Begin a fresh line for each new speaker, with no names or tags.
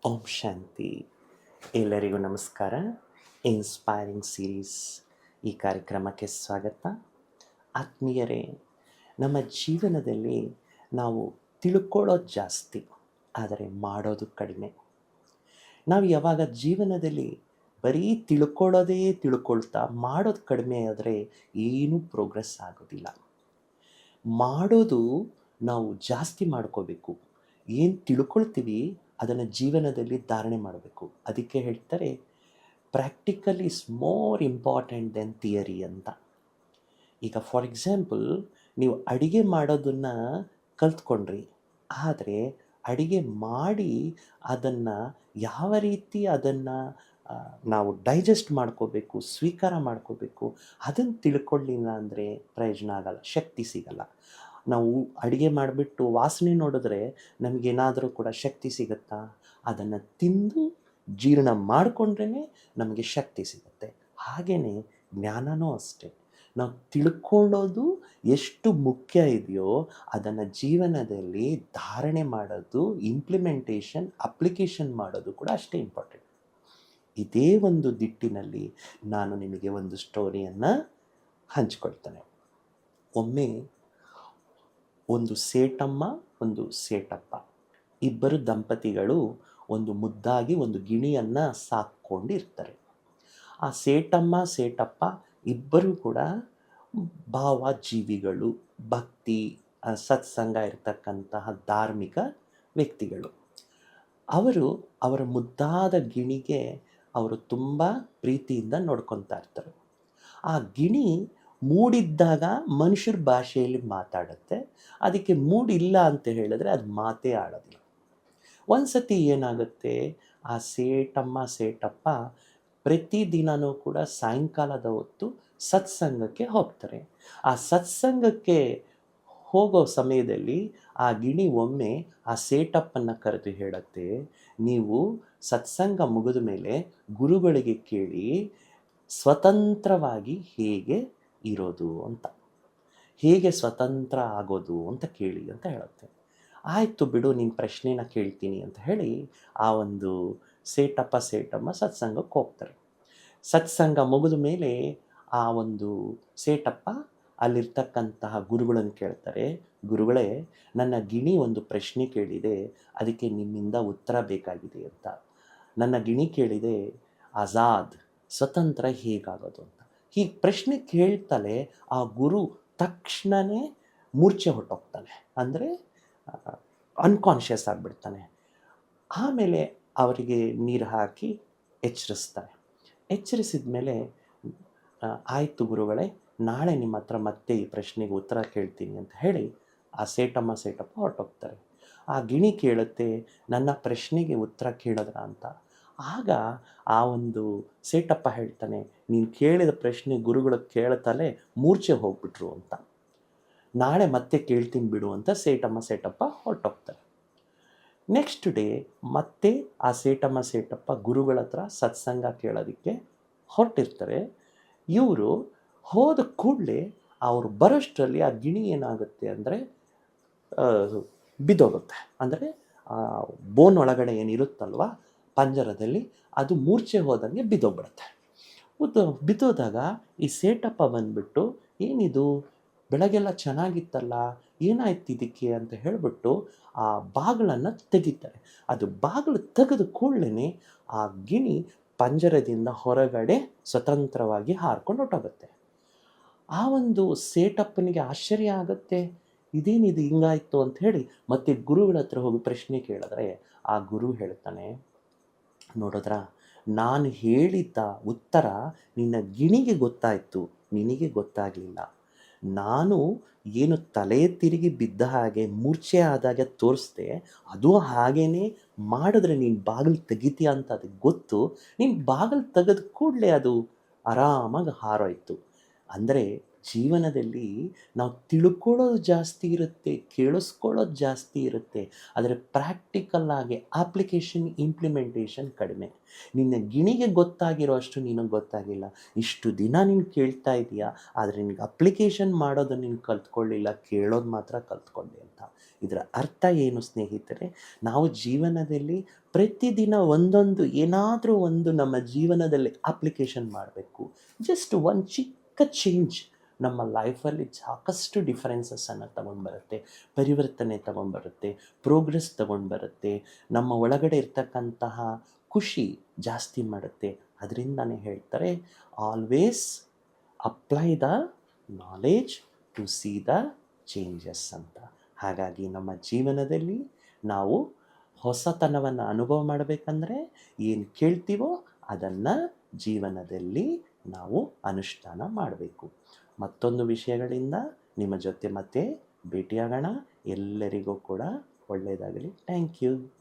ಓಂ ಶಾಂತಿ. ಎಲ್ಲರಿಗೂ ನಮಸ್ಕಾರ. Inspiring series ಈ ಕಾರ್ಯಕ್ರಮಕ್ಕೆ ಸ್ವಾಗತ. ಆತ್ಮೀಯರೇ, ನಮ್ಮ ಜೀವನದಲ್ಲಿ ನಾವು ತಿಳ್ಕೊಳ್ಳೋದು ಜಾಸ್ತಿ, ಆದರೆ ಮಾಡೋದು ಕಡಿಮೆ. ನಾವು ಯಾವಾಗ ಜೀವನದಲ್ಲಿ ಬರೀ ತಿಳ್ಕೊಳ್ತಾ ಮಾಡೋದು ಕಡಿಮೆ ಆದರೆ ಏನೂ ಪ್ರೋಗ್ರೆಸ್ ಆಗೋದಿಲ್ಲ. ಮಾಡೋದು ನಾವು ಜಾಸ್ತಿ ಮಾಡ್ಕೋಬೇಕು. ಏನು ತಿಳ್ಕೊಳ್ತೀವಿ ಅದನ್ನು ಜೀವನದಲ್ಲಿ ಧಾರಣೆ ಮಾಡಬೇಕು. ಅದಕ್ಕೆ ಹೇಳ್ತಾರೆ practical is more important than theory ಅಂತ. ಈಗ ಫಾರ್ ಎಕ್ಸಾಂಪಲ್, ನೀವು ಅಡಿಗೆ ಮಾಡೋದನ್ನು ಕಲ್ತ್ಕೊಂಡ್ರಿ, ಆದರೆ ಅಡಿಗೆ ಮಾಡಿ ಅದನ್ನು ಯಾವ ರೀತಿ ಅದನ್ನು ನಾವು ಡೈಜೆಸ್ಟ್ ಮಾಡ್ಕೋಬೇಕು, ಸ್ವೀಕಾರ ಮಾಡ್ಕೋಬೇಕು, ಅದನ್ನು ತಿಳ್ಕೊಳ್ಳಿಲ್ಲ ಅಂದರೆ ಪ್ರಯೋಜನ ಆಗಲ್ಲ, ಶಕ್ತಿ ಸಿಗಲ್ಲ. ನಾವು ಅಡುಗೆ ಮಾಡಿಬಿಟ್ಟು ವಾಸನೆ ನೋಡಿದ್ರೆ ನಮಗೇನಾದರೂ ಕೂಡ ಶಕ್ತಿ ಸಿಗುತ್ತಾ? ಅದನ್ನು ತಿಂದು ಜೀರ್ಣ ಮಾಡಿಕೊಂಡ್ರೇ ನಮಗೆ ಶಕ್ತಿ ಸಿಗುತ್ತೆ. ಹಾಗೆಯೇ ಜ್ಞಾನವೂ ಅಷ್ಟೇ. ನಾವು ತಿಳ್ಕೊಳ್ಳೋದು ಎಷ್ಟು ಮುಖ್ಯ ಇದೆಯೋ ಅದನ್ನು ಜೀವನದಲ್ಲಿ ಧಾರಣೆ ಮಾಡೋದು, ಇಂಪ್ಲಿಮೆಂಟೇಷನ್, ಅಪ್ಲಿಕೇಶನ್ ಮಾಡೋದು ಕೂಡ ಅಷ್ಟೇ ಇಂಪಾರ್ಟೆಂಟ್. ಇದೇ ಒಂದು ದಿಟ್ಟಿನಲ್ಲಿ ನಾನು ನಿಮಗೆ ಒಂದು ಸ್ಟೋರಿಯನ್ನು ಹಂಚ್ಕೊಳ್ತೇನೆ. ಒಮ್ಮೆ ಒಂದು ಸೇಟಮ್ಮ, ಒಂದು ಸೇಟಪ್ಪ, ಇಬ್ಬರು ದಂಪತಿಗಳು ಒಂದು ಮುದ್ದಾಗಿ ಒಂದು ಗಿಣಿಯನ್ನು ಸಾಕೊಂಡಿರ್ತಾರೆ. ಆ ಸೇಟಮ್ಮ ಸೇಟಪ್ಪ ಇಬ್ಬರೂ ಕೂಡ ಭಾವಜೀವಿಗಳು, ಭಕ್ತಿ ಸತ್ಸಂಗ ಇರತಕ್ಕಂತಹ ಧಾರ್ಮಿಕ ವ್ಯಕ್ತಿಗಳು. ಅವರು ಅವರ ಮುದ್ದಾದ ಗಿಣಿಗೆ ಅವರು ತುಂಬ ಪ್ರೀತಿಯಿಂದ ನೋಡ್ಕೊತಾ ಇರ್ತಾರೆ. ಆ ಗಿಣಿ ಮೂಡಿದ್ದಾಗ ಮನುಷ್ಯರ ಭಾಷೆಯಲ್ಲಿ ಮಾತಾಡುತ್ತೆ, ಅದಕ್ಕೆ ಮೂಡಿಲ್ಲ ಅಂತ ಹೇಳಿದ್ರೆ ಅದು ಮಾತೇ ಆಡೋದಿಲ್ಲ. ಒಂದು ಸತಿ ಏನಾಗುತ್ತೆ, ಆ ಸೇಟಮ್ಮ ಸೇಟಪ್ಪ ಪ್ರತಿದಿನವೂ ಕೂಡ ಸಾಯಂಕಾಲದ ಹೊತ್ತು ಸತ್ಸಂಗಕ್ಕೆ ಹೋಗ್ತಾರೆ. ಆ ಸತ್ಸಂಗಕ್ಕೆ ಹೋಗೋ ಸಮಯದಲ್ಲಿ ಆ ಗಿಣಿ ಒಮ್ಮೆ ಆ ಸೇಟಪ್ಪನ್ನು ಕರೆದು ಹೇಳುತ್ತೆ, ನೀವು ಸತ್ಸಂಗ ಮುಗಿದ ಮೇಲೆ ಗುರುಗಳಿಗೆ ಕೇಳಿ ಸ್ವತಂತ್ರವಾಗಿ ಹೇಗೆ ಇರೋದು ಅಂತ, ಹೇಗೆ ಸ್ವತಂತ್ರ ಆಗೋದು ಅಂತ ಕೇಳಿ ಅಂತ ಹೇಳುತ್ತೆ. ಆಯಿತು ಬಿಡು, ನಿನ್ನ ಪ್ರಶ್ನೆನ ಕೇಳ್ತೀನಿ ಅಂತ ಹೇಳಿ ಆ ಒಂದು ಸೇಟಪ್ಪ ಸೇಟಮ್ಮ ಸತ್ಸಂಗಕ್ಕೆ ಹೋಗ್ತಾರೆ. ಸತ್ಸಂಗ ಮುಗಿದ ಮೇಲೆ ಆ ಒಂದು ಸೇಟಪ್ಪ ಅಲ್ಲಿರ್ತಕ್ಕಂತಹ ಗುರುಗಳನ್ನು ಕೇಳ್ತಾರೆ, ಗುರುಗಳೇ, ನನ್ನ ಗಿಣಿ ಒಂದು ಪ್ರಶ್ನೆ ಕೇಳಿದೆ, ಅದಕ್ಕೆ ನಿಮ್ಮಿಂದ ಉತ್ತರ ಬೇಕಾಗಿದೆ ಅಂತ. ನನ್ನ ಗಿಣಿ ಕೇಳಿದೆ, ಆಜಾದ್ ಸ್ವತಂತ್ರ ಹೇಗಾಗೋದು ಅಂತ. ಹೀಗೆ ಪ್ರಶ್ನೆ ಕೇಳ್ತಲೇ ಆ ಗುರು ತಕ್ಷಣವೇ ಮೂರ್ಛೆ ಹೊಟ್ಟೋಗ್ತಾನೆ, ಅಂದರೆ ಅನ್ಕಾನ್ಷಿಯಸ್ ಆಗಿಬಿಡ್ತಾನೆ. ಆಮೇಲೆ ಅವರಿಗೆ ನೀರು ಹಾಕಿ ಎಚ್ಚರಿಸ್ತಾನೆ. ಎಚ್ಚರಿಸಿದ ಮೇಲೆ, ಆಯಿತು ಗುರುಗಳೇ, ನಾಳೆ ನಿಮ್ಮ ಹತ್ರ ಮತ್ತೆ ಈ ಪ್ರಶ್ನೆಗೆ ಉತ್ತರ ಕೇಳ್ತೀನಿ ಅಂತ ಹೇಳಿ ಆ ಸೇಟಮ್ಮ ಸೇಟಪ್ಪ ಹೊರಟೋಗ್ತಾರೆ. ಆ ಗಿಣಿ ಕೇಳುತ್ತೆ, ನನ್ನ ಪ್ರಶ್ನೆಗೆ ಉತ್ತರ ಕೇಳಿದ್ರ ಅಂತ. ಆಗ ಆ ಒಂದು ಸೇಟಪ್ಪ ಹೇಳ್ತಾನೆ, ನೀನು ಕೇಳಿದ ಪ್ರಶ್ನೆ ಗುರುಗಳು ಕೇಳ್ತಲೇ ಮೂರ್ಛೆ ಹೋಗ್ಬಿಟ್ರು ಅಂತ. ನಾಳೆ ಮತ್ತೆ ಕೇಳ್ತೀನಿ ಬಿಡು ಅಂತ ಸೇಟಮ್ಮ ಸೇಟಪ್ಪ ಹೊರಟೋಗ್ತಾರೆ. ನೆಕ್ಸ್ಟ್ ಡೇ ಮತ್ತೆ ಆ ಸೇಟಮ್ಮ ಸೇಟಪ್ಪ ಗುರುಗಳ ಹತ್ರ ಸತ್ಸಂಗ ಕೇಳೋದಕ್ಕೆ ಹೊರಟಿರ್ತಾರೆ. ಇವರು ಹೋದ ಕೂಡಲೇ ಅವರು ಬರೋಷ್ಟರಲ್ಲಿ ಆ ಗಿಣಿ ಏನಾಗುತ್ತೆ ಅಂದರೆ ಬಿದ್ದೋಗುತ್ತೆ. ಅಂದರೆ ಬೋನ್ ಒಳಗಡೆ ಏನಿರುತ್ತಲ್ವ ಪಂಜರದಲ್ಲಿ, ಅದು ಮೂರ್ಛೆ ಹೋದಂಗೆ ಬಿದ್ದೋಗ್ಬಿಡುತ್ತೆ. ಬಿದ್ದೋದಾಗ ಈ ಸೇಟಪ್ಪ ಬಂದುಬಿಟ್ಟು, ಏನಿದು ಬೆಳಗ್ಗೆಲ್ಲ ಚೆನ್ನಾಗಿತ್ತಲ್ಲ, ಏನಾಯ್ತು ಇದಕ್ಕೆ ಅಂತ ಹೇಳಿಬಿಟ್ಟು ಆ ಬಾಗಿಲನ್ನು ತೆಗಿತಾರೆ. ಅದು ಬಾಗಿಲು ತೆಗೆದು ಕೂಡಲೇ ಆ ಗಿಣಿ ಪಂಜರದಿಂದ ಹೊರಗಡೆ ಸ್ವತಂತ್ರವಾಗಿ ಹಾರ್ಕೊಂಡು ಹೊರಟೋಗುತ್ತೆ. ಆ ಒಂದು ಸೇಟಪ್ಪನಿಗೆ ಆಶ್ಚರ್ಯ ಆಗುತ್ತೆ, ಇದೇನಿದು ಹಿಂಗಾಯ್ತು ಅಂತ ಹೇಳಿ ಮತ್ತೆ ಗುರುಗಳ ಹತ್ರ ಹೋಗಿ ಪ್ರಶ್ನೆ ಕೇಳಿದ್ರೆ ಆ ಗುರು ಹೇಳ್ತಾನೆ, ನೋಡಿದ್ರ, ನಾನು ಹೇಳಿದ್ದ ಉತ್ತರ ನಿನ್ನ ಗಿಣಿಗೆ ಗೊತ್ತಾಯಿತು, ನಿನಗೆ ಗೊತ್ತಾಗಲಿಲ್ಲ. ನಾನು ಏನು ತಲೆ ತಿರುಗಿ ಬಿದ್ದ ಹಾಗೆ ಮೂರ್ಛೆ ಆದಾಗ ತೋರಿಸ್ದೆ, ಅದು ಹಾಗೇ ಮಾಡಿದ್ರೆ ನೀನು ಬಾಗಿಲು ತೆಗಿತೀಯ ಅಂತ ಅದಕ್ಕೆ ಗೊತ್ತು. ನೀನು ಬಾಗಿಲು ತೆಗೆದ ಕೂಡಲೇ ಅದು ಆರಾಮಾಗಿ ಹಾರೋಯ್ತು. ಅಂದರೆ ಜೀವನದಲ್ಲಿ ನಾವು ತಿಳ್ಕೊಳ್ಳೋದು ಜಾಸ್ತಿ ಇರುತ್ತೆ, ಕೇಳಿಸ್ಕೊಳ್ಳೋದು ಜಾಸ್ತಿ ಇರುತ್ತೆ, ಆದರೆ ಪ್ರಾಕ್ಟಿಕಲ್ಲಾಗಿ ಅಪ್ಲಿಕೇಶನ್ ಇಂಪ್ಲಿಮೆಂಟೇಷನ್ ಕಡಿಮೆ. ನಿನ್ನ ಗಿಣಿಗೆ ಗೊತ್ತಾಗಿರೋ ಅಷ್ಟು ನಿನಗೆ ಗೊತ್ತಾಗಿಲ್ಲ. ಇಷ್ಟು ದಿನ ನೀನು ಕೇಳ್ತಾ ಇದೆಯಾ, ಆದರೆ ನಿನಗೆ ಅಪ್ಲಿಕೇಶನ್ ಮಾಡೋದು ನೀನು ಕಲ್ತ್ಕೊಳ್ಳಿಲ್ಲ, ಕೇಳೋದು ಮಾತ್ರ ಕಲ್ತ್ಕೊಂಡೆ ಅಂತ. ಇದರ ಅರ್ಥ ಏನು ಸ್ನೇಹಿತರೆ? ನಾವು ಜೀವನದಲ್ಲಿ ಪ್ರತಿದಿನ ಒಂದೊಂದು ಏನಾದರೂ ಒಂದು ನಮ್ಮ ಜೀವನದಲ್ಲಿ ಅಪ್ಲಿಕೇಶನ್ ಮಾಡಬೇಕು. ಜಸ್ಟ್ ಒಂದು ಚಿಕ್ಕ ಚೇಂಜ್ ನಮ್ಮ ಲೈಫಲ್ಲಿ ಸಾಕಷ್ಟು ಡಿಫರೆನ್ಸಸ್ಸನ್ನು ತಗೊಂಡ್ಬರುತ್ತೆ, ಪರಿವರ್ತನೆ ತಗೊಂಡ್ಬರುತ್ತೆ, ಪ್ರೋಗ್ರೆಸ್ ತಗೊಂಡ್ಬರುತ್ತೆ, ನಮ್ಮ ಒಳಗಡೆ ಇರ್ತಕ್ಕಂತಹ ಖುಷಿ ಜಾಸ್ತಿ ಮಾಡುತ್ತೆ. ಅದರಿಂದನೇ ಹೇಳ್ತಾರೆ, always apply the knowledge to see the changes ಅಂತ. ಹಾಗಾಗಿ ನಮ್ಮ ಜೀವನದಲ್ಲಿ ನಾವು ಹೊಸತನವನ್ನು ಅನುಭವ ಮಾಡಬೇಕಂದ್ರೆ ಏನು ಕೇಳ್ತೀವೋ ಅದನ್ನು ಜೀವನದಲ್ಲಿ ನಾವು ಅನುಷ್ಠಾನ ಮಾಡಬೇಕು. ಮತ್ತೊಂದು ವಿಷಯಗಳಿಂದ ನಿಮ್ಮ ಜೊತೆ ಮತ್ತೆ ಭೇಟಿಯಾಗೋಣ. ಎಲ್ಲರಿಗೂ ಕೂಡ ಒಳ್ಳೆಯದಾಗಲಿ. Thank you.